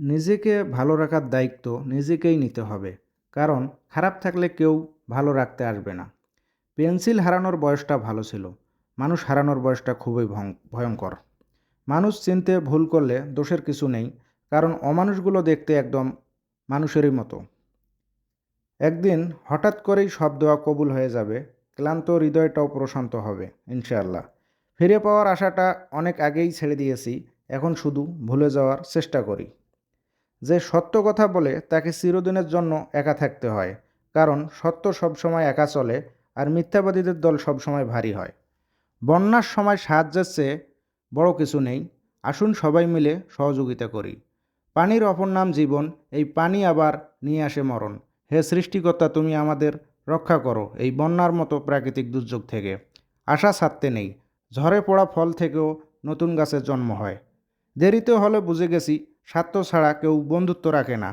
নিজেকে ভালো রাখার দায়িত্ব নিজেকেই নিতে হবে, কারণ খারাপ থাকলে কেউ ভালো রাখতে আসবে না। পেন্সিল হারানোর বয়সটা ভালো ছিল, মানুষ হারানোর বয়সটা খুবই ভয়ঙ্কর। মানুষ চিনতে ভুল করলে দোষের কিছু নেই, কারণ অমানুষগুলো দেখতে একদম মানুষেরই মতো। একদিন হঠাৎ করেই সব দোয়া কবুল হয়ে যাবে, ক্লান্ত হৃদয়টাও প্রশান্ত হবে ইনশাআল্লাহ। ফিরে পাওয়ার আশাটা অনেক আগেই ছেড়ে দিয়েছি, এখন শুধু ভুলে যাওয়ার চেষ্টা করি। যে সত্য কথা বলে তাকে চিরদিনের জন্য একা থাকতে হয়, কারণ সত্য সবসময় একা চলে, আর মিথ্যাবাদীদের দল সবসময় ভারী হয়। বন্যার সময় সাহায্যের চেয়ে বড় কিছু নেই, আসুন সবাই মিলে সহযোগিতা করি। পানির অপর নাম জীবন, এই পানি আবার নিয়ে আসে মরণ। হে সৃষ্টিকর্তা, তুমি আমাদের রক্ষা করো এই বন্যার মতো প্রাকৃতিক দুর্যোগ থেকে। আশা ছাড়তে নেই, ঝরে পড়া ফল থেকেও নতুন গাছের জন্ম হয়। দেরিতে হলে বুঝে গেছি, স্বার্থ ছাড়া কেউ বন্ধুত্ব রাখে না।